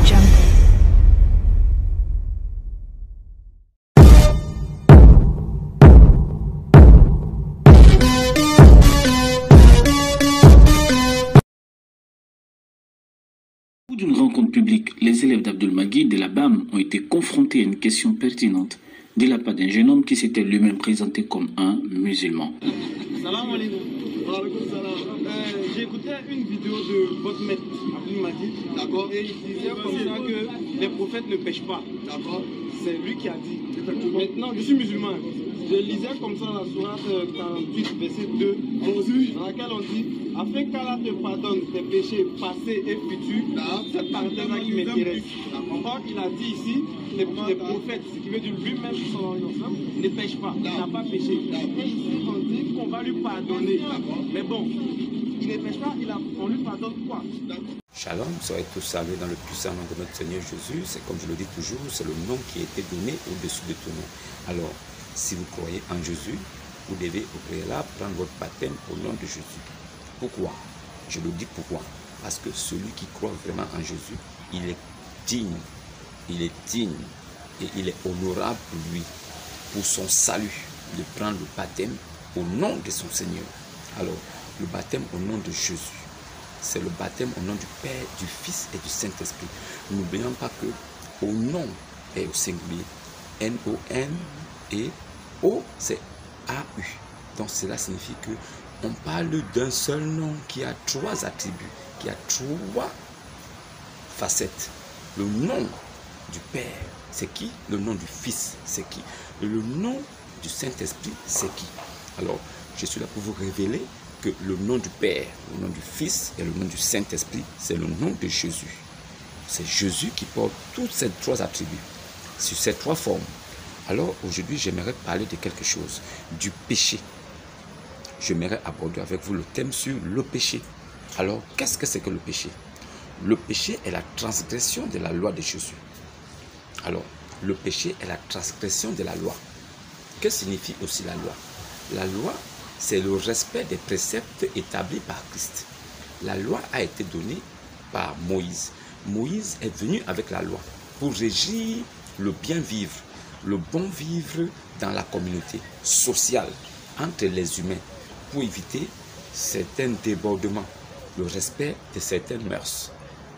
Jungle. Au bout d'une rencontre publique, les élèves d'Abdul-Magui de la BAM ont été confrontés à une question pertinente de la part d'un jeune homme qui s'était lui-même présenté comme un musulman. Salam alaikum. J'ai écouté une vidéo de votre maître, Abdul-Magui, d'accord, et il disait comme ça que les prophètes ne pêchent pas. D'accord. C'est lui qui a dit. Maintenant, je suis musulman. Je lisais comme ça la sourate 48, verset 2, dans laquelle on dit afin qu'Allah te pardonne tes péchés passés et futurs, c'est cette parenthèse-là qui m'intéresse. Or, il a dit ici, les prophètes, ce qui veut dire lui-même, ne pêchent pas, il n'a pas péché. Et ici, on dit qu'on va lui pardonner. Mais bon, il ne pêche pas, on lui pardonne quoi? Shalom, soyez tous salués dans le puissant nom de notre Seigneur Jésus. C'est comme je le dis toujours, c'est le nom qui a été donné au-dessus de tout nom. Alors, si vous croyez en Jésus, vous devez au préalable prendre votre baptême au nom de Jésus. Pourquoi? Je le dis pourquoi. Parce que celui qui croit vraiment en Jésus, il est digne et il est honorable pour lui, pour son salut, de prendre le baptême au nom de son Seigneur. Alors, le baptême au nom de Jésus, c'est le baptême au nom du Père, du Fils et du Saint-Esprit. N'oublions pas que au nom est au singulier. N-O-N et O, c'est A-U. Donc cela signifie que on parle d'un seul nom qui a trois attributs, qui a trois facettes. Le nom du Père, c'est qui? Le nom du Fils, c'est qui? Le nom du Saint-Esprit, c'est qui? Alors, je suis là pour vous révéler que le nom du Père, le nom du Fils et le nom du Saint-Esprit, c'est le nom de Jésus. C'est Jésus qui porte tous ces trois attributs, sur ces trois formes. Alors aujourd'hui, j'aimerais parler de quelque chose, du péché. J'aimerais aborder avec vous le thème sur le péché. Alors, qu'est-ce que c'est que le péché? Le péché est la transgression de la loi de Jésus. Alors, le péché est la transgression de la loi. Que signifie aussi la loi? La loi, c'est le respect des préceptes établis par Christ. La loi a été donnée par Moïse. Moïse est venu avec la loi pour régir le bien vivre, le bon vivre dans la communauté sociale, entre les humains, pour éviter certains débordements, le respect de certaines mœurs.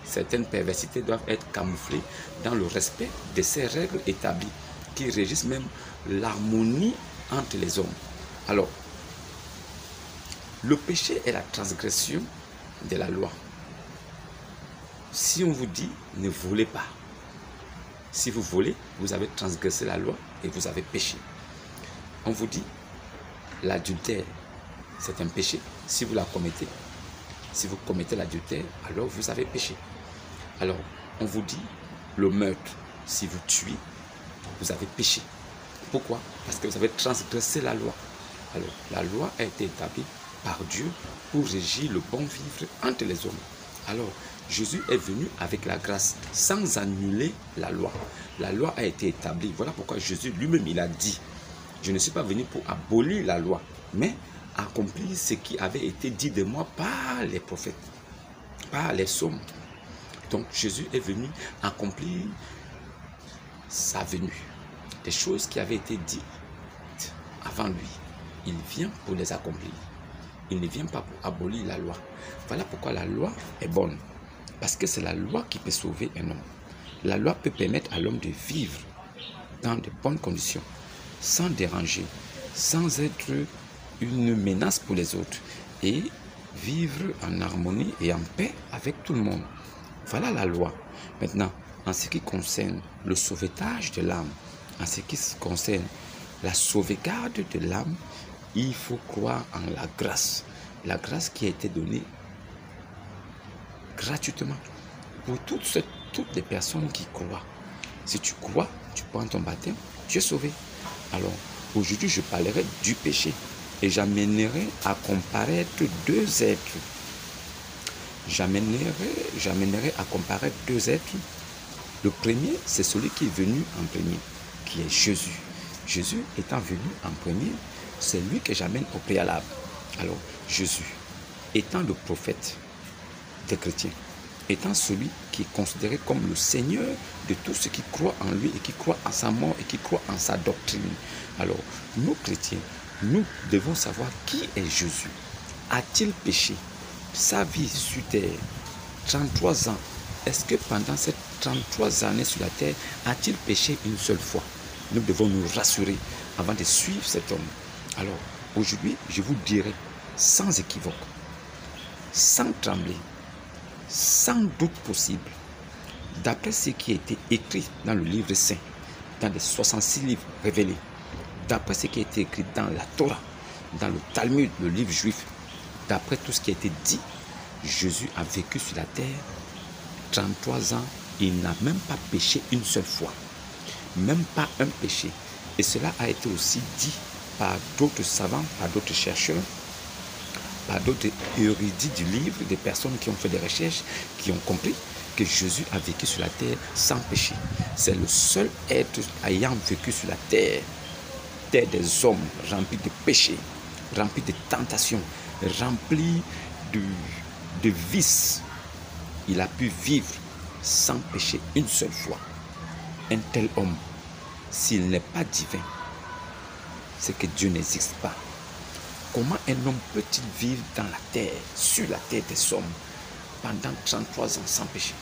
Certaines perversités doivent être camouflées dans le respect de ces règles établies qui régissent même l'harmonie entre les hommes. Alors, le péché est la transgression de la loi. Si on vous dit ne volez pas, si vous volez, vous avez transgressé la loi et vous avez péché. On vous dit l'adultère, c'est un péché. Si vous la commettez, si vous commettez l'adultère, alors vous avez péché. Alors, on vous dit le meurtre, si vous tuez, vous avez péché. Pourquoi? Parce que vous avez transgressé la loi. Alors, la loi a été établie par Dieu pour régir le bon vivre entre les hommes. Alors, Jésus est venu avec la grâce, sans annuler la loi. La loi a été établie. Voilà pourquoi Jésus lui-même, il a dit, je ne suis pas venu pour abolir la loi, mais accomplir ce qui avait été dit de moi par les prophètes, par les psaumes. Donc, Jésus est venu accomplir sa venue. Des choses qui avaient été dites avant lui, il vient pour les accomplir. Il ne vient pas pour abolir la loi. Voilà pourquoi la loi est bonne. Parce que c'est la loi qui peut sauver un homme. La loi peut permettre à l'homme de vivre dans de bonnes conditions, sans déranger, sans être une menace pour les autres, et vivre en harmonie et en paix avec tout le monde. Voilà la loi. Maintenant, en ce qui concerne le sauvetage de l'âme, en ce qui concerne la sauvegarde de l'âme, il faut croire en la grâce qui a été donnée gratuitement pour toutes les personnes qui croient. Si tu crois, tu prends ton baptême, tu es sauvé. Alors, aujourd'hui, je parlerai du péché et j'amènerai à comparaître deux êtres. J'amènerai à comparer deux êtres. Le premier, c'est celui qui est venu en premier, qui est Jésus. Jésus étant venu en premier, c'est lui que j'amène au préalable. Alors, Jésus, étant le prophète des chrétiens, étant celui qui est considéré comme le Seigneur de tous ceux qui croient en lui et qui croient en sa mort et qui croient en sa doctrine. Alors, nous chrétiens, nous devons savoir qui est Jésus. A-t-il péché? Sa vie sur terre, 33 ans, est-ce que pendant ces 33 années sur la terre, a-t-il péché une seule fois? Nous devons nous rassurer avant de suivre cet homme. Alors, aujourd'hui, je vous dirai sans équivoque, sans trembler, sans doute possible, d'après ce qui a été écrit dans le livre saint, dans les 66 livres révélés, d'après ce qui a été écrit dans la Torah, dans le Talmud, le livre juif, d'après tout ce qui a été dit, Jésus a vécu sur la terre 33 ans, il n'a même pas péché une seule fois, même pas un péché. Et cela a été aussi dit par d'autres savants, par d'autres chercheurs, par d'autres érudits du livre, des personnes qui ont fait des recherches, qui ont compris que Jésus a vécu sur la terre sans péché. C'est le seul être ayant vécu sur la terre, terre des hommes remplis de péchés, remplis de tentations, remplis de vices. Il a pu vivre sans péché une seule fois. Un tel homme, s'il n'est pas divin, c'est que Dieu n'existe pas. Comment un homme peut-il vivre dans la terre, sur la terre des hommes, pendant 33 ans sans péché?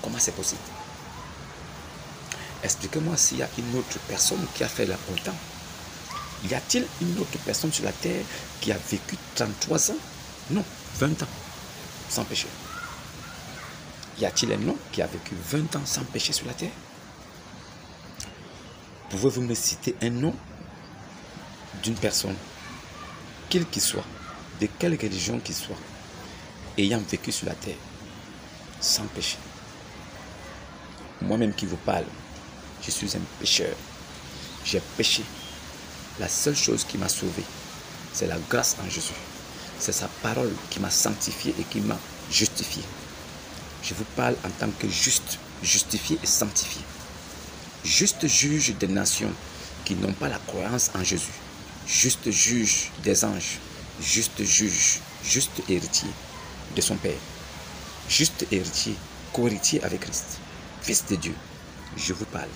Comment c'est possible? Expliquez-moi s'il y a une autre personne qui a fait là autant. Y a-t-il une autre personne sur la terre qui a vécu 33 ans? Non, 20 ans sans péché. Y a-t-il un homme qui a vécu 20 ans sans péché sur la terre? Pouvez-vous me citer un nom d'une personne, quel qu'il soit, de quelle religion qu'il soit, ayant vécu sur la terre sans péché? Moi-même qui vous parle, je suis un pécheur. J'ai péché. La seule chose qui m'a sauvé, c'est la grâce en Jésus. C'est sa parole qui m'a sanctifié et qui m'a justifié. Je vous parle en tant que juste, justifié et sanctifié. Juste juge des nations qui n'ont pas la croyance en Jésus. Juste juge des anges. Juste juge, juste héritier de son Père. Juste héritier, co-héritier avec Christ. Fils de Dieu, je vous parle.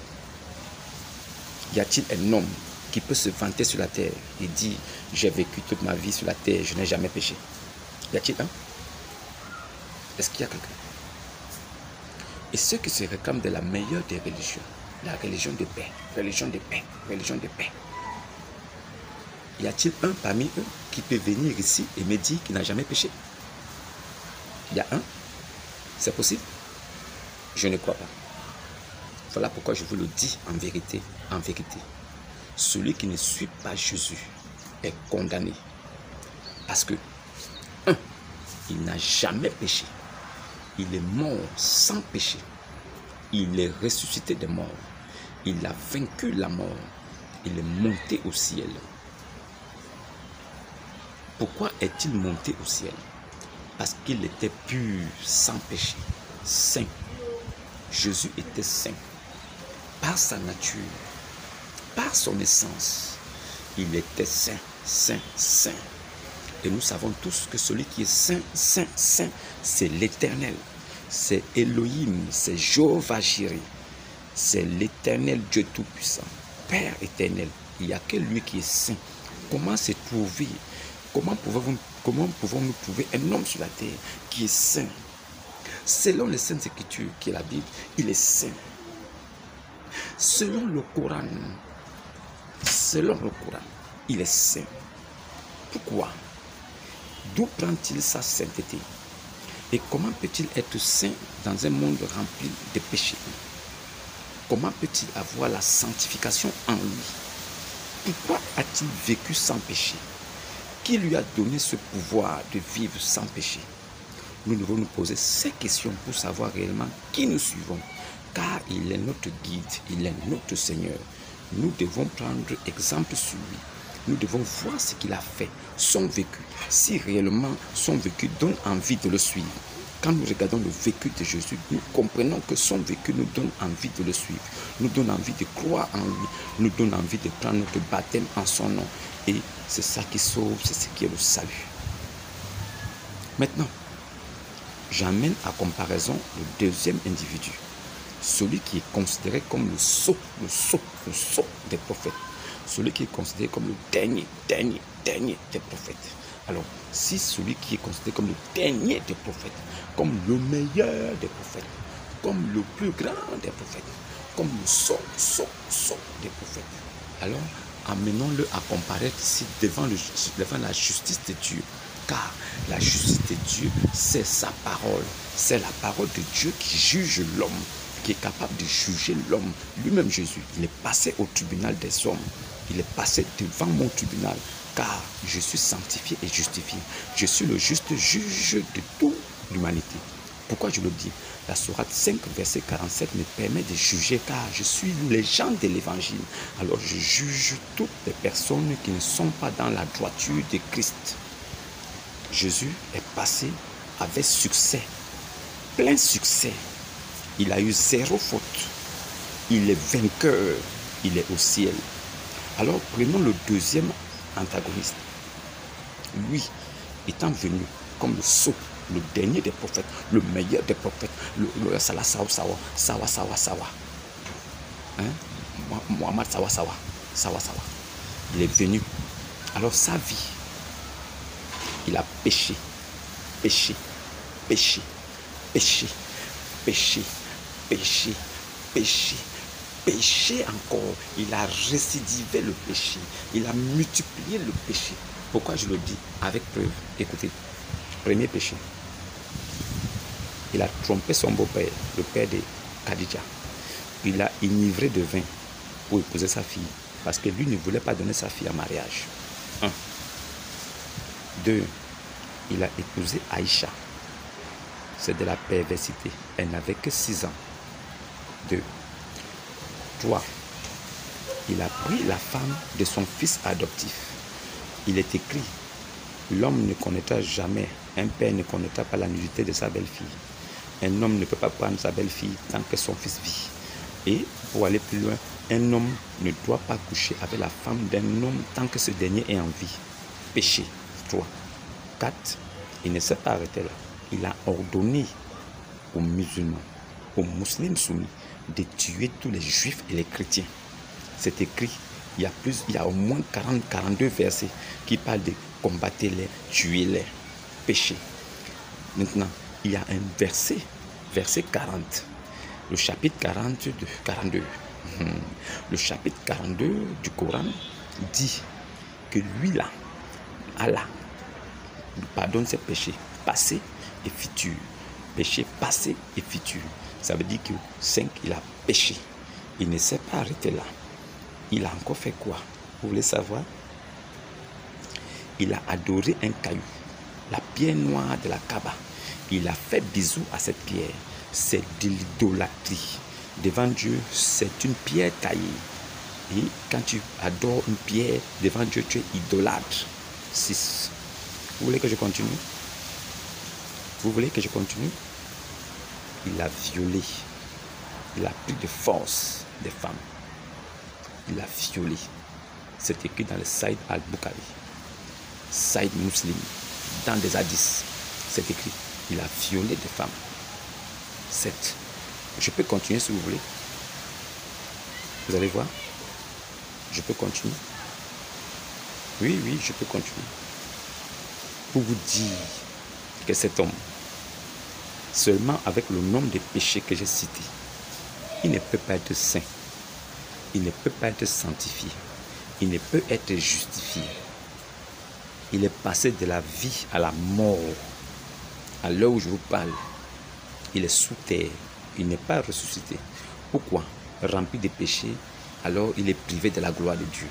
Y a-t-il un homme qui peut se vanter sur la terre et dire « J'ai vécu toute ma vie sur la terre, je n'ai jamais péché ». Y a-t-il un? Est-ce qu'il y a quelqu'un? Et ceux qui se réclament de la meilleure des religions, la religion de paix, religion de paix, religion de paix. Y a-t-il un parmi eux qui peut venir ici et me dire qu'il n'a jamais péché? Il y a un? C'est possible? Je ne crois pas. Voilà pourquoi je vous le dis en vérité, en vérité. Celui qui ne suit pas Jésus est condamné. Parce que, un, il n'a jamais péché. Il est mort sans péché. Il est ressuscité des morts. Il a vaincu la mort. Il est monté au ciel. Pourquoi est-il monté au ciel? Parce qu'il était pur, sans péché, saint. Jésus était saint. Par sa nature, par son essence, il était saint, saint, saint. Et nous savons tous que celui qui est saint, saint, saint, c'est l'Éternel. C'est Elohim, c'est Jéhovah Jireh. C'est l'Éternel Dieu Tout-Puissant, Père éternel. Il n'y a que lui qui est saint. Comment se trouver? Comment pouvons-nous trouver un homme sur la terre qui est saint? Selon les Saintes Écritures, qui est la Bible, il est saint. Selon le Coran, il est saint. Pourquoi? D'où prend-il sa sainteté? Et comment peut-il être saint dans un monde rempli de péchés? Comment peut-il avoir la sanctification en lui? Pourquoi a-t-il vécu sans péché? Qui lui a donné ce pouvoir de vivre sans péché? Nous devons nous poser ces questions pour savoir réellement qui nous suivons. Car il est notre guide, il est notre Seigneur. Nous devons prendre exemple sur lui. Nous devons voir ce qu'il a fait, son vécu. Si réellement son vécu donne envie de le suivre. Quand nous regardons le vécu de Jésus, nous comprenons que son vécu nous donne envie de le suivre. Nous donne envie de croire en lui. Nous donne envie de prendre notre baptême en son nom. Et c'est ça qui sauve, c'est ce qui est le salut. Maintenant, j'amène à comparaison le deuxième individu, celui qui est considéré comme le sceau des prophètes, celui qui est considéré comme le dernier des prophètes. Alors, si celui qui est considéré comme le dernier des prophètes, comme le meilleur des prophètes, comme le plus grand des prophètes, comme le sceau des prophètes, alors amenons-le à comparaître ici devant la justice de Dieu. Car la justice de Dieu, c'est sa parole. C'est la parole de Dieu qui juge l'homme, qui est capable de juger l'homme. Lui-même Jésus, il est passé au tribunal des hommes. Il est passé devant mon tribunal. Car je suis sanctifié et justifié. Je suis le juste juge de toute l'humanité. Pourquoi je le dis? La sourate 5, verset 47 me permet de juger car je suis légende de l'évangile. Alors je juge toutes les personnes qui ne sont pas dans la droiture de Christ. Jésus est passé avec succès, plein succès. Il a eu 0 faute. Il est vainqueur. Il est au ciel. Alors prenons le deuxième antagoniste. Lui, étant venu comme le sceau, le dernier des prophètes, le meilleur des prophètes, le Salah Sawa. Muhammad Sawa. Il est venu. Alors sa vie, il a péché encore. Il a récidivé le péché. Il a multiplié le péché. Pourquoi je le dis? Avec preuve. Écoutez, premier péché. Il a trompé son beau-père, le père de Khadija. Il a enivré de vin pour épouser sa fille. Parce que lui ne voulait pas donner sa fille en mariage. 1. 2. Il a épousé Aïcha. C'est de la perversité. Elle n'avait que 6 ans. 2. 3. Il a pris la femme de son fils adoptif. Il est écrit, l'homme ne connaîtra jamais, un père ne connaîtra pas la nudité de sa belle-fille. Un homme ne peut pas prendre sa belle-fille tant que son fils vit. Et pour aller plus loin, un homme ne doit pas coucher avec la femme d'un homme tant que ce dernier est en vie. Péché. 3. 4. Il ne s'est pas arrêté là. Il a ordonné aux musulmans, aux musulmans soumis, de tuer tous les juifs et les chrétiens. C'est écrit, il y a au moins 42 versets qui parlent de combattre-les, tuer-les, péché. Maintenant, il y a un verset 40, le chapitre 42. Le chapitre 42 du Coran dit que lui là, Allah, nous pardonne ses péchés passés et futurs. Péché passé et futur. Ça veut dire que 5, il a péché. Il ne s'est pas arrêté là. Il a encore fait quoi? Vous voulez savoir? Il a adoré un caillou, la pierre noire de la Kaaba. Il a fait bisou à cette pierre. C'est de l'idolâtrie. Devant Dieu, c'est une pierre taillée. Et quand tu adores une pierre, devant Dieu, tu es idolâtre. 6. Vous voulez que je continue? Vous voulez que je continue? Il a violé. Il a pris de force des femmes. Il a violé. C'est écrit dans le Saïd al-Bukhari. Saïd Muslim. Dans des hadiths. C'est écrit. Il a violé des femmes. 7. Je peux continuer si vous voulez. Vous allez voir. Je peux continuer. Oui, je peux continuer. Pour vous dire que cet homme, seulement avec le nombre de péchés que j'ai cités, il ne peut pas être saint. Il ne peut pas être sanctifié. Il ne peut être justifié. Il est passé de la vie à la mort. À l'heure où je vous parle, il est sous terre. Il n'est pas ressuscité. Pourquoi? Rempli de péchés, alors il est privé de la gloire de Dieu.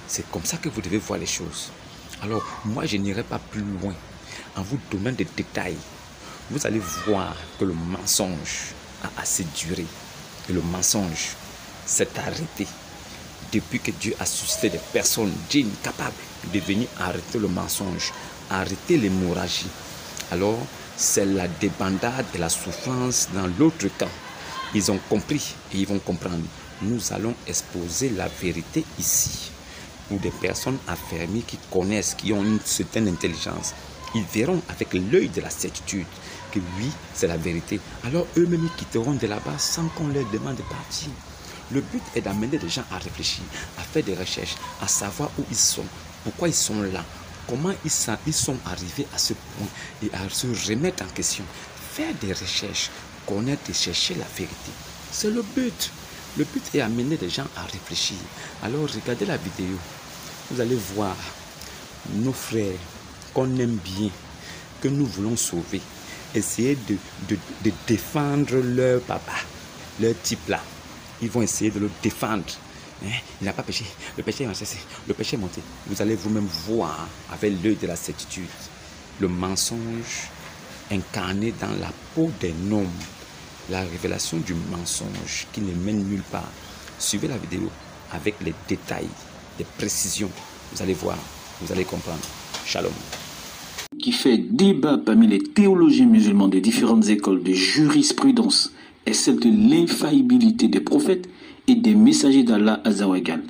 C'est comme ça que vous devez voir les choses. Alors, moi, je n'irai pas plus loin en vous donnant des détails. Vous allez voir que le mensonge a assez duré. Et le mensonge s'est arrêté depuis que Dieu a suscité des personnes dignes, capables de venir arrêter le mensonge, arrêter l'hémorragie. Alors, c'est la débandade et la souffrance dans l'autre camp. Ils ont compris et ils vont comprendre. Nous allons exposer la vérité ici. Pour des personnes affermies qui connaissent, qui ont une certaine intelligence. ils verront avec l'œil de la certitude que oui, c'est la vérité. Alors eux-mêmes, ils quitteront de là-bas sans qu'on leur demande de partir. Le but est d'amener les gens à réfléchir, à faire des recherches, à savoir où ils sont, pourquoi ils sont là, comment ils sont arrivés à ce point et à se remettre en question. Faire des recherches, connaître et chercher la vérité. C'est le but. Le but est d'amener les gens à réfléchir. Alors regardez la vidéo. Vous allez voir nos frères qu'on aime bien, que nous voulons sauver. Essayer de défendre leur papa, leur type là. Ils vont essayer de le défendre. Il n'a pas péché. Le péché est monté. Le péché est monté. Vous allez vous-même voir avec l'œil de la certitude le mensonge incarné dans la peau d'un homme. La révélation du mensonge qui ne mène nulle part. Suivez la vidéo avec les détails, les précisions. Vous allez voir, vous allez comprendre. Shalom. Qui fait débat parmi les théologiens musulmans des différentes écoles de jurisprudence est celle de l'infaillibilité des prophètes et des messagers d'Allah Azzawajal.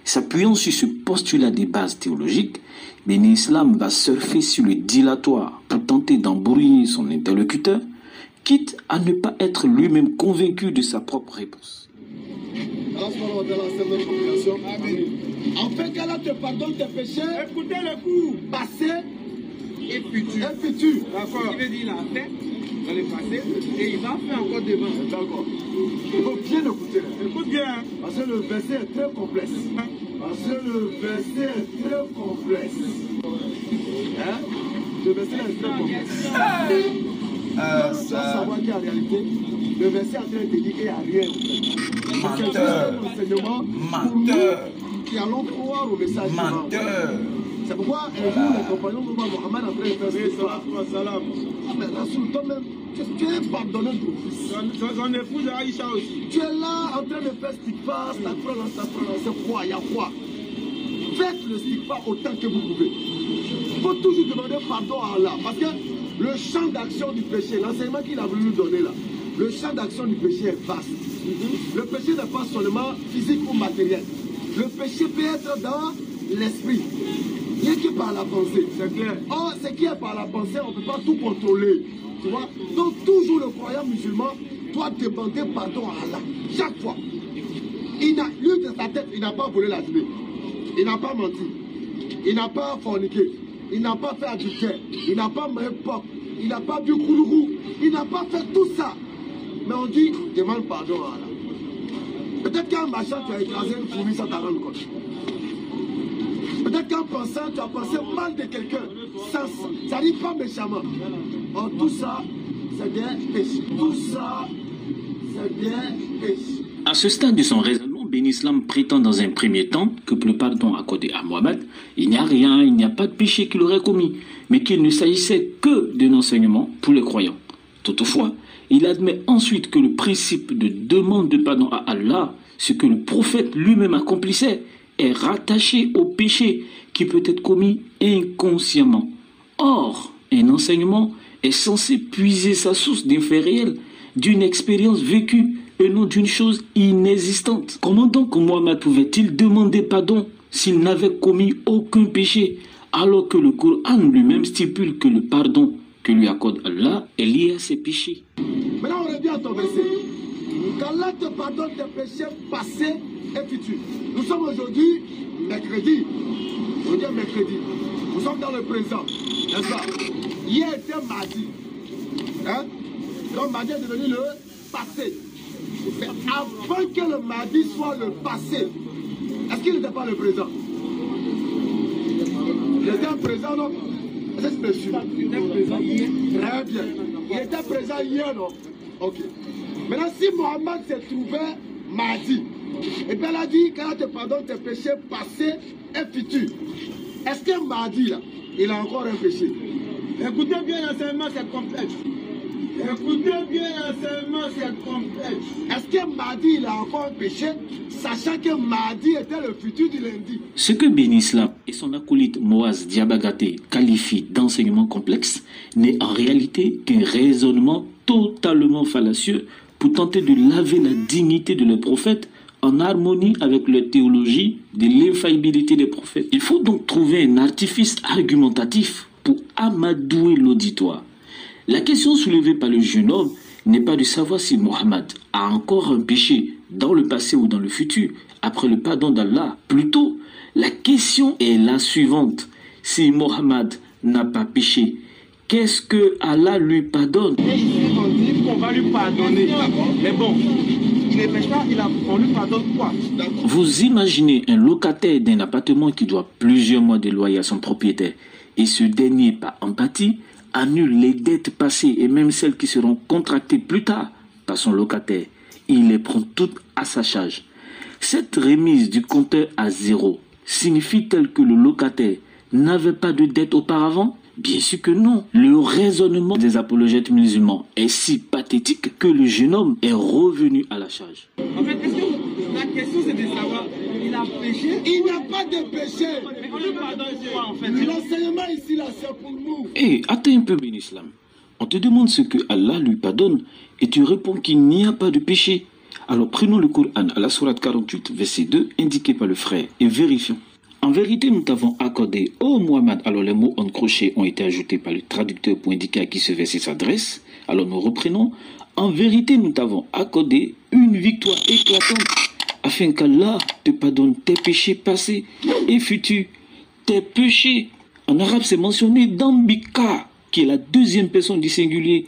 S'appuyant sur ce postulat des bases théologiques, Béni Islam va surfer sur le dilatoire pour tenter d'embrouiller son interlocuteur, quitte à ne pas être lui-même convaincu de sa propre réponse. Afin qu'Allah te pardonne tes péchés, écoutez le coup, passé et futur. D'accord. Il veut dire il a fait dans le passé et il va faire encore demain. D'accord. Il faut bien écouter. Écoute bien. Parce que le verset est très complexe. Parce que le verset est très complexe. Hein? Le verset est très complexe. Tu dois savoir qu'en réalité, le verset est en train de dire qu'il n'y a rien. Menteur. Menteur. Qui allons croire au message. Menteur. C'est pourquoi un jour les compagnons de Mohammed en train de faire ce soir. Ah mais Rassoul, toi-même, tu es pardonné de ton fils. Son épouse Aïcha aussi. Tu es là en train de faire stikfa, c'est quoi, il y a quoi? Faites le stikfa autant que vous pouvez. Il faut toujours demander pardon à Allah. Parce que le champ d'action du péché, l'enseignement qu'il a voulu nous donner là, le champ d'action du péché est vaste. Le péché n'est pas seulement physique ou matériel. Le péché peut être dans l'esprit. Rien que par la pensée, c'est clair. Or, ce qui est par la pensée, on ne peut pas tout contrôler. Tu vois? Donc, toujours le croyant musulman doit demander pardon à Allah. Chaque fois. Lui, de sa tête, il n'a pas volé la journée. Il n'a pas menti. Il n'a pas forniqué. Il n'a pas fait adultère. Il n'a pas mangé porc. Il n'a pas bu koulourou. Il n'a pas fait tout ça. Mais on dit, demande pardon à Allah. Peut-être qu'en marchant, tu as écrasé une fourmi sans t'en rendre compte. Peut-être qu'en pensant, tu as pensé mal de quelqu'un. Ça n'arrive pas méchamment. Or, tout ça, c'est des péchés. Tout ça, c'est des péchés. À ce stade de son raisonnement, Béni Islam prétend dans un premier temps que pour le pardon accordé à Mohammed, il n'y a rien, il n'y a pas de péché qu'il aurait commis, mais qu'il ne s'agissait que d'un enseignement pour les croyants. Toutefois, il admet ensuite que le principe de demande de pardon à Allah, ce que le prophète lui-même accomplissait, est rattaché au péché qui peut être commis inconsciemment. Or, un enseignement est censé puiser sa source d'un fait réel, d'une expérience vécue et non d'une chose inexistante. Comment donc Mohammed pouvait-il demander pardon s'il n'avait commis aucun péché, alors que le Coran lui-même stipule que le pardon que lui accorde Allah est lié à ses péchés? Maintenant, on revient à ton verset. Qu'Allah te pardonne tes péchés passés et futurs. Nous sommes aujourd'hui mercredi. Aujourd'hui est mercredi. Nous sommes dans le présent. N'est-ce pas? Hier était mardi. Hein? Donc mardi est devenu le passé. Mais avant que le mardi soit le passé, est-ce qu'il n'était pas le présent? Il était un présent, non? Est-ce que c'est sûr? Il était présent hier. Très bien. Il était présent hier, non? Ok. Maintenant, si Mohammed s'est trouvé mardi, et bien elle a dit qu'elle te pardonne tes péchés passés et futurs. Est-ce que mardi, là, il a encore un péché? Écoutez bien l'enseignement, c'est complexe. Écoutez bien l'enseignement, c'est complexe. Est-ce que mardi, il a encore un péché, sachant que mardi était le futur du lundi? Ce que Béni Islam et son acolyte Moaz Diabagaté qualifient d'enseignement complexe n'est en réalité qu'un raisonnement totalement fallacieux pour tenter de laver la dignité de leurs prophètes en harmonie avec leur théologie de l'infaillibilité des prophètes. Il faut donc trouver un artifice argumentatif pour amadouer l'auditoire. La question soulevée par le jeune homme n'est pas de savoir si Mohammed a encore un péché dans le passé ou dans le futur, après le pardon d'Allah. Plutôt, la question est la suivante. Si Mohammed n'a pas péché, qu'est-ce que Allah lui pardonne? Et ici, on dit qu'on va lui pardonner. Mais bon, il ne pêche pas, on lui pardonne quoi? Vous imaginez un locataire d'un appartement qui doit plusieurs mois de loyer à son propriétaire et ce dernier, par empathie, annule les dettes passées et même celles qui seront contractées plus tard par son locataire. Il les prend toutes à sa charge. Cette remise du compteur à zéro signifie-t-elle que le locataire n'avait pas de dette auparavant? Bien sûr que non. Le raisonnement des apologètes musulmans est si pathétique que le jeune homme est revenu à la charge. En fait, est-ce que la question c'est de savoir, il a péché? Il n'y a pas de péché. Mais on lui pardonne quoi en fait? L'enseignement ici, là, c'est pour nous. Attends un peu, Ben Islam. On te demande ce que Allah lui pardonne et tu réponds qu'il n'y a pas de péché. Alors prenons le Coran à la sourate 48, verset 2, indiqué par le frère, et vérifions. En vérité, nous t'avons accordé, ô Muhammad, alors les mots en crochet ont été ajoutés par le traducteur pour indiquer à qui ce verset s'adresse. Alors nous reprenons. En vérité, nous t'avons accordé une victoire éclatante afin qu'Allah te pardonne tes péchés passés et futurs. Tes péchés, en arabe c'est mentionné Dambika, qui est la deuxième personne du singulier.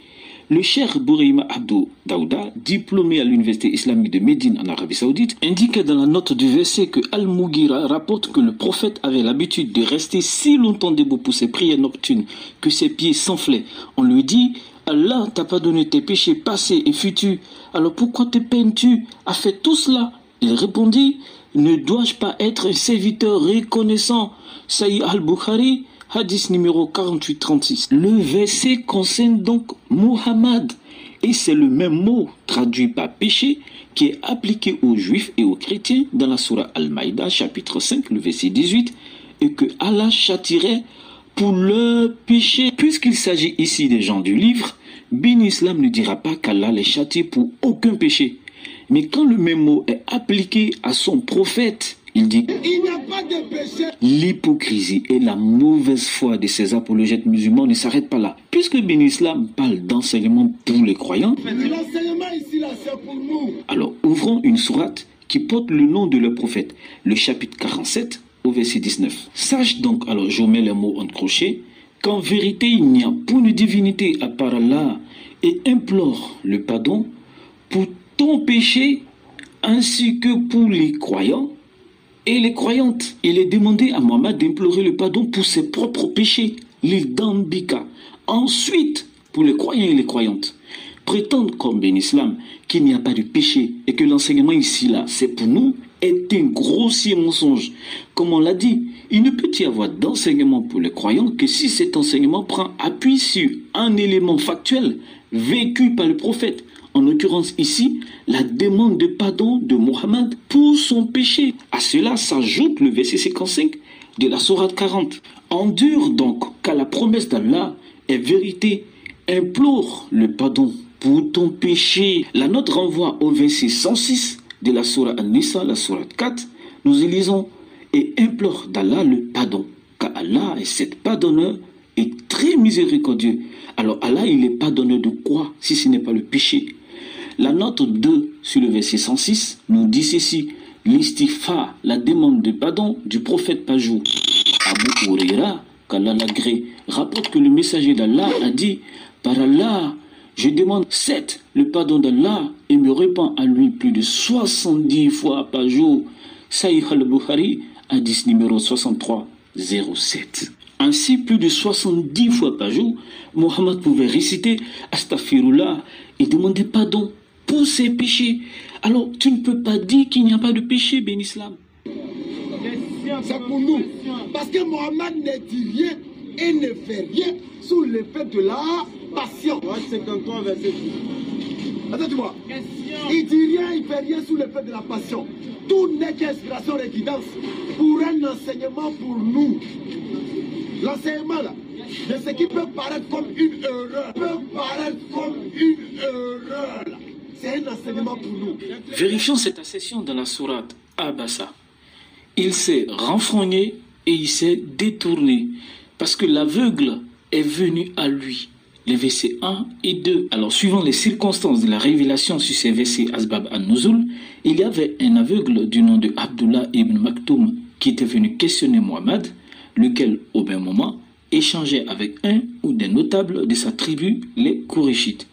Le cheikh Bourima Abdou Daouda, diplômé à l'université islamique de Médine en Arabie Saoudite, indiquait dans la note du verset que Al-Mughira rapporte que le prophète avait l'habitude de rester si longtemps debout pour ses prières nocturnes que ses pieds s'enflaient. On lui dit « Allah t'a pardonné tes péchés passés et futurs, alors pourquoi te peines-tu à faire tout cela ?» Il répondit « Ne dois-je pas être un serviteur reconnaissant ?» Sahih al-Bukhari, hadith numéro 48-36. Le verset concerne donc Muhammad et c'est le même mot traduit par péché qui est appliqué aux juifs et aux chrétiens dans la sourate Al-Maïda chapitre 5 le verset 18 et que Allah châtirait pour leur péché. Puisqu'il s'agit ici des gens du livre, Ben Islam ne dira pas qu'Allah les châtie pour aucun péché. Mais quand le même mot est appliqué à son prophète, il dit il n'y a pas de péché. L'hypocrisie et la mauvaise foi de ces apologètes musulmans ne s'arrêtent pas là. Puisque Ben Islam parle d'enseignement pour les croyants, L'enseignement ici, là, c'est pour nous. alors ouvrons une sourate qui porte le nom de leur prophète, le chapitre 47 au verset 19. Sache donc, alors je mets les mots en crochet, qu'en vérité il n'y a point de divinité à part Allah et implore le pardon pour ton péché ainsi que pour les croyants et les croyantes. Il est demandé à Mohammed d'implorer le pardon pour ses propres péchés, les dambika. Ensuite, pour les croyants et les croyantes, prétendre comme Ben Islam qu'il n'y a pas de péché et que l'enseignement ici là, c'est pour nous, est un grossier mensonge. Comme on l'a dit, il ne peut y avoir d'enseignement pour les croyants que si cet enseignement prend appui sur un élément factuel vécu par le prophète. En l'occurrence ici, la demande de pardon de Mohammed pour son péché. À cela s'ajoute le verset 55 de la sourate 40. Endure donc qu'à la promesse d'Allah est vérité, implore le pardon pour ton péché. La note renvoie au verset 106 de la sourate An-Nisa, la sourate 4. Nous y lisons et implore d'Allah le pardon, car Allah est cet pardonneur et très miséricordieux. Alors Allah, il est pardonneur de quoi si ce n'est pas le péché? La note 2 sur le verset 106 nous dit ceci: l'istighfar, la demande de pardon du prophète par jour. Abu Huraira, qu'Allah l'agrée, rapporte que le messager d'Allah a dit: par Allah, je demande 7 le pardon d'Allah et me répands à lui plus de 70 fois par jour. Sahih al-Bukhari, hadith numéro 6307. Ainsi, plus de 70 fois par jour, Mohammed pouvait réciter Astaghfirullah et demander pardon pour ses péchés. Alors, tu ne peux pas dire qu'il n'y a pas de péché, Ben Islam. C'est pour nous. Parce que Mohammed ne dit rien et ne fait rien sous l'effet de la passion. 53 verset 10. Attends-moi. Il dit rien, il fait rien sous l'effet de la passion. Tout n'est qu'inspiration et guidance pour un enseignement pour nous. L'enseignement là, de ce qui peut paraître comme une erreur, c'est un enseignement pour nous. Vérifions cette assertion dans la sourate Abasa. Il s'est renfrogné et il s'est détourné. Parce que l'aveugle est venu à lui. Les versets 1 et 2. Alors, suivant les circonstances de la révélation sur ces versets Asbab al-Nuzul, il y avait un aveugle du nom de Abdullah ibn Maktoum qui était venu questionner Muhammad, lequel, au même moment, échangeait avec un ou des notables de sa tribu, les Kourachites.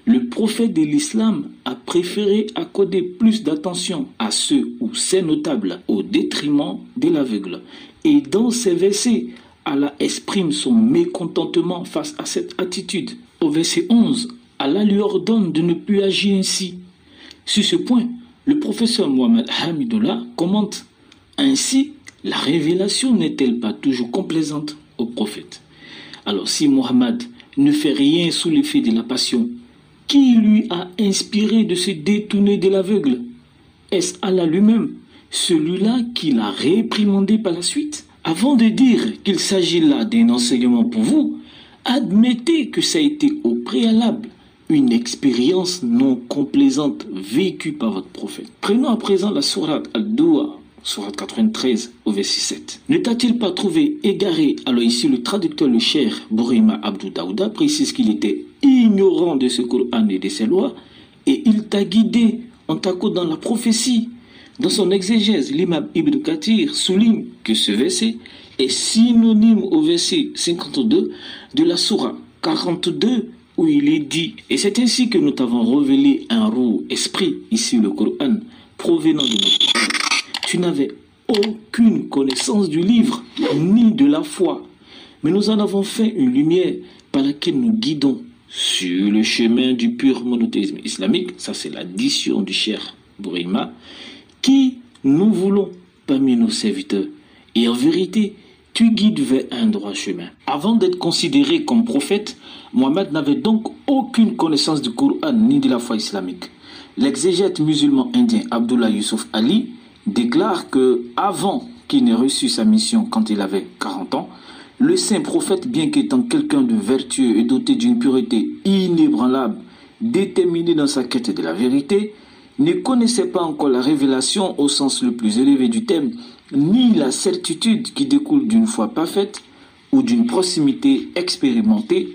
Le prophète de l'islam a préféré accorder plus d'attention à ceux ou ces notables au détriment de l'aveugle. Et dans ces versets, Allah exprime son mécontentement face à cette attitude. Au verset 11, Allah lui ordonne de ne plus agir ainsi. Sur ce point, le professeur Mohamed Hamidullah commente: ainsi, la révélation n'est-elle pas toujours complaisante au prophète? Alors si Mohammed ne fait rien sous l'effet de la passion, qui lui a inspiré de se détourner de l'aveugle? Est-ce Allah lui-même, celui-là qui l'a réprimandé par la suite? Avant de dire qu'il s'agit là d'un enseignement pour vous, admettez que ça a été au préalable une expérience non complaisante vécue par votre prophète. Prenons à présent la sourate Al-Dua, sourate 93 au verset 7. Ne t'a-t-il pas trouvé égaré? Alors ici le traducteur, le cher Bourima Abdou Daouda, précise qu'il était ignorant de ce Coran et de ses lois, et il t'a guidé en t'accordant la prophétie. Dans son exégèse, l'imam Ibn Kathir souligne que ce verset est synonyme au verset 52 de la sourate 42 où il est dit: et c'est ainsi que nous t'avons révélé un roux esprit, ici le Coran, provenant de notre Père. Tu n'avais aucune connaissance du livre ni de la foi, mais nous en avons fait une lumière par laquelle nous guidons sur le chemin du pur monothéisme islamique. Ça, c'est l'addition du cher Bourima, qui nous voulons parmi nos serviteurs. Et en vérité, tu guides vers un droit chemin. Avant d'être considéré comme prophète, Mohammed n'avait donc aucune connaissance du Coran ni de la foi islamique. L'exégète musulman indien Abdullah Yusuf Ali déclare que, avant qu'il n'ait reçu sa mission quand il avait 40 ans, le saint prophète, bien qu'étant quelqu'un de vertueux et doté d'une pureté inébranlable, déterminé dans sa quête de la vérité, ne connaissait pas encore la révélation au sens le plus élevé du terme, ni la certitude qui découle d'une foi parfaite ou d'une proximité expérimentée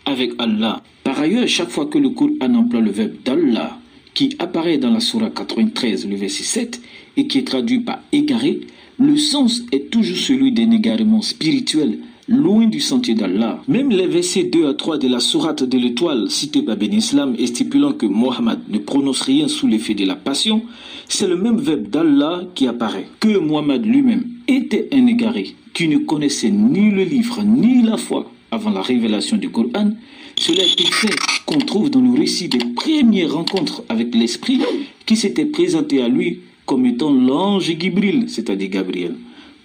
avec Allah. Par ailleurs, chaque fois que le Coran emploie le verbe d'Allah, qui apparaît dans la sourate 93, le verset 7, et qui est traduit par égaré, le sens est toujours celui d'un égarement spirituel, loin du sentier d'Allah. Même les versets 2 à 3 de la sourate de l'étoile citée par Ben Islam et stipulant que Mohammed ne prononce rien sous l'effet de la passion, c'est le même verbe d'Allah qui apparaît. Que Mohammed lui-même était un égaré qui ne connaissait ni le livre ni la foi avant la révélation du Coran, cela est fait qu'on trouve dans le récit des premières rencontres avec l'Esprit qui s'était présenté à lui comme étant l'ange Gibril, c'est-à-dire Gabriel.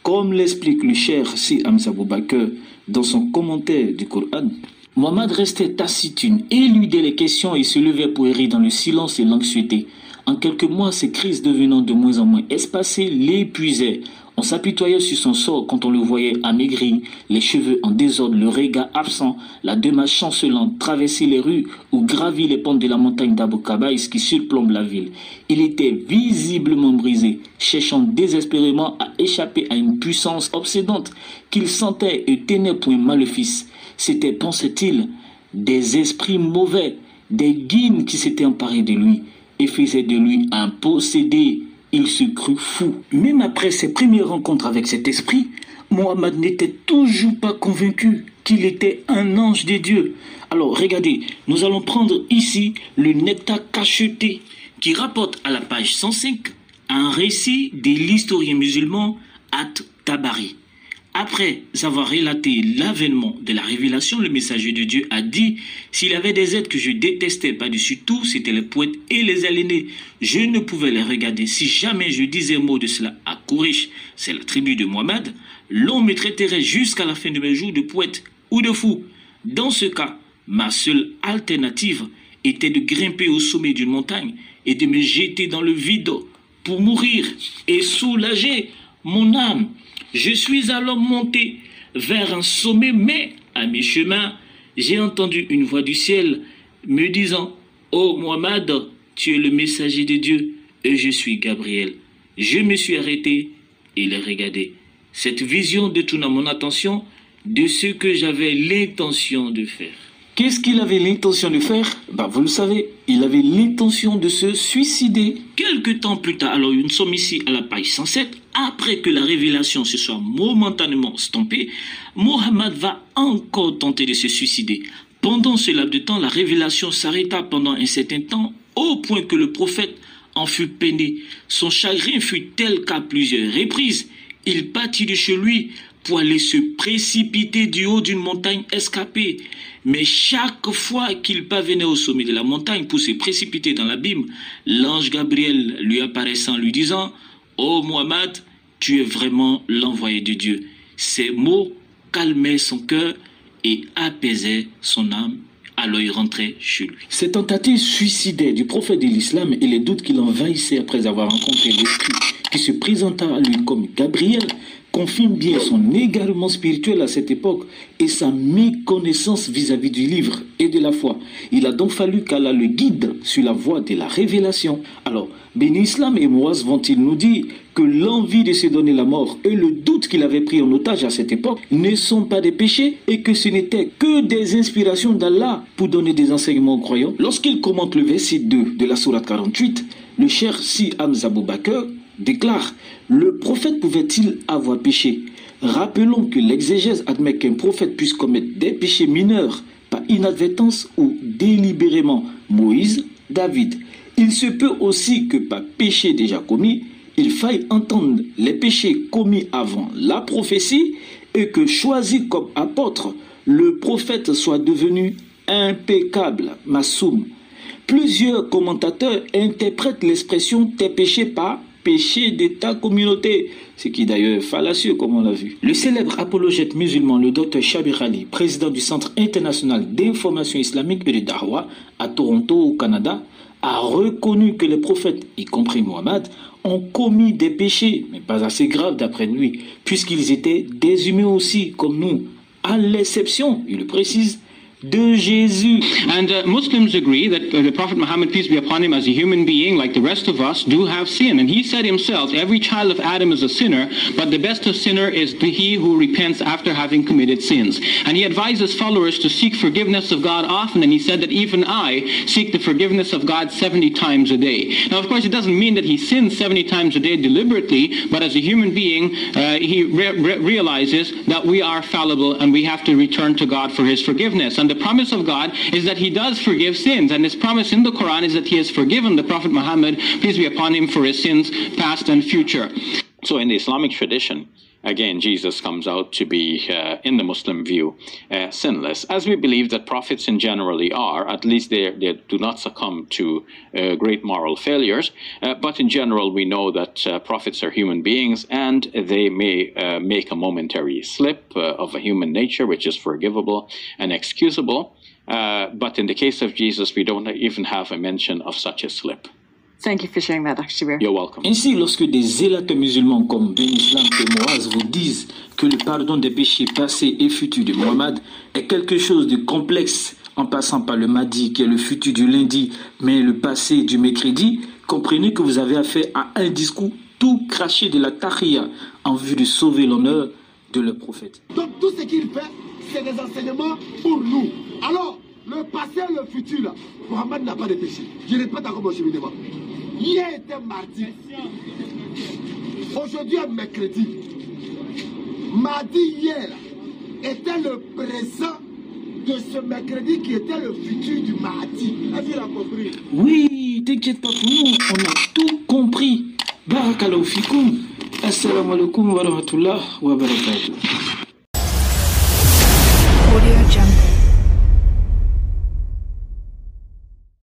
Comme l'explique le cher Si Hamza Boubaker dans son commentaire du Coran, Mohammed restait taciturne, éludait les questions et se levait pour errer dans le silence et l'anxiété. En quelques mois, ces crises devenant de moins en moins espacées l'épuisaient. On s'apitoyait sur son sort quand on le voyait amaigri, les cheveux en désordre, le regard absent, la démarche chancelante, traverser les rues ou gravir les pentes de la montagne d'Abou Kabaïs qui surplombe la ville. Il était visiblement brisé, cherchant désespérément à échapper à une puissance obsédante qu'il sentait et tenait pour un maléfice. C'était, pensait-il, des esprits mauvais, des guines qui s'étaient emparés de lui et faisaient de lui un possédé. Il se crut fou. Même après ses premières rencontres avec cet esprit, Mohammed n'était toujours pas convaincu qu'il était un ange de Dieu. Alors regardez, nous allons prendre ici le nectar cacheté qui rapporte à la page 105 un récit de l'historien musulman At-Tabari. Après avoir relaté l'avènement de la révélation, le messager de Dieu a dit: s'il y avait des êtres que je détestais par-dessus tout, c'étaient les poètes et les aliénés. Je ne pouvais les regarder. Si jamais je disais un mot de cela à Kouraish, c'est la tribu de Mohammed, l'on me traiterait jusqu'à la fin de mes jours de poète ou de fou. Dans ce cas, ma seule alternative était de grimper au sommet d'une montagne et de me jeter dans le vide pour mourir et soulager mon âme. Je suis alors monté vers un sommet, mais à mi-chemin, j'ai entendu une voix du ciel me disant: ô Mohammed, tu es le messager de Dieu et je suis Gabriel. Je me suis arrêté et les regardé. Cette vision détourna mon attention, de ce que j'avais l'intention de faire. Qu'est-ce qu'il avait l'intention de faire? Vous le savez, il avait l'intention de se suicider. Quelque temps plus tard, alors nous sommes ici à la page 107, après que la révélation se soit momentanément estompée, Mohammed va encore tenter de se suicider. Pendant ce laps de temps, la révélation s'arrêta pendant un certain temps, au point que le prophète en fut peiné. Son chagrin fut tel qu'à plusieurs reprises, il partit de chez lui pour aller se précipiter du haut d'une montagne escarpée. Mais chaque fois qu'il parvenait au sommet de la montagne pour se précipiter dans l'abîme, l'ange Gabriel lui apparaissant lui disant « Oh Mohammed, tu es vraiment l'envoyé de Dieu ». Ces mots calmaient son cœur et apaisaient son âme. Alors il rentrait chez lui. Ces tentatives suicidaires du prophète de l'islam et les doutes qu'il envahissait après avoir rencontré l'esprit qui se présenta à lui comme Gabriel confirme bien son égarement spirituel à cette époque et sa méconnaissance vis-à-vis du livre et de la foi. Il a donc fallu qu'Allah le guide sur la voie de la révélation. Alors, Béni Islam et Moaz vont-ils nous dire que l'envie de se donner la mort et le doute qu'il avait pris en otage à cette époque ne sont pas des péchés et que ce n'était que des inspirations d'Allah pour donner des enseignements aux croyants? Lorsqu'il commente le verset 2 de la sourate 48, le cher Si Hamza Abou Bakr déclare « Le prophète pouvait-il avoir péché ?» Rappelons que l'exégèse admet qu'un prophète puisse commettre des péchés mineurs par inadvertance ou délibérément. Moïse, David. Il se peut aussi que par péché déjà commis, il faille entendre les péchés commis avant la prophétie et que choisi comme apôtre, le prophète soit devenu impeccable, Massoum. Plusieurs commentateurs interprètent l'expression « tes péchés » par péché de ta communauté, ce qui d'ailleurs est fallacieux comme on l'a vu. Le célèbre apologète musulman, le Dr Shabir Ali, président du Centre international d'information islamique et de Da'wah à Toronto, au Canada, a reconnu que les prophètes, y compris Mohammed, ont commis des péchés, mais pas assez graves d'après lui, puisqu'ils étaient des humains aussi, comme nous, à l'exception, il le précise, de Jésus. And Muslims agree that the Prophet Muhammad, peace be upon him, as a human being like the rest of us, do have sin. And he said himself, every child of Adam is a sinner, but the best of sinner is he who repents after having committed sins. And he advises followers to seek forgiveness of God often, and he said that even I seek the forgiveness of God 70 times a day. Now, of course, it doesn't mean that he sins 70 times a day deliberately, but as a human being, he realizes that we are fallible and we have to return to God for his forgiveness. And the promise of God is that he does forgive sins, and his promise in the Quran is that he has forgiven the Prophet Muhammad, peace be upon him, for his sins past and future. So in the Islamic tradition, again, Jesus comes out to be, in the Muslim view, sinless, as we believe that prophets in generally are. At least they do not succumb to great moral failures. But in general, we know that prophets are human beings, and they may make a momentary slip of a human nature, which is forgivable and excusable. But in the case of Jesus, we don't even have a mention of such a slip. Thank you for sharing that, Dr. Shabir. You're welcome. Ainsi, lorsque des zélates musulmans comme Ben Islam et Moaz vous disent que le pardon des péchés passés et futurs de Mohammed est quelque chose de complexe, en passant par le Mahdi qui est le futur du lundi, mais le passé du mercredi, comprenez que vous avez affaire à un discours tout craché de la tahiyya en vue de sauver l'honneur de leur prophète. Donc tout ce qu'il fait, c'est des enseignements pour nous. Alors, le passé et le futur, là, Mohammed n'a pas de péché. Je répète encore mon cheminement. Hier était mardi. Aujourd'hui est mercredi. Mardi hier était le présent de ce mercredi qui était le futur du mardi. Est-ce qu'il a compris? Oui, t'inquiète pas pour nous, on a tout compris. Barakallahu fikoum. Assalamu alaikum wa rahmatullah wa barakatuh.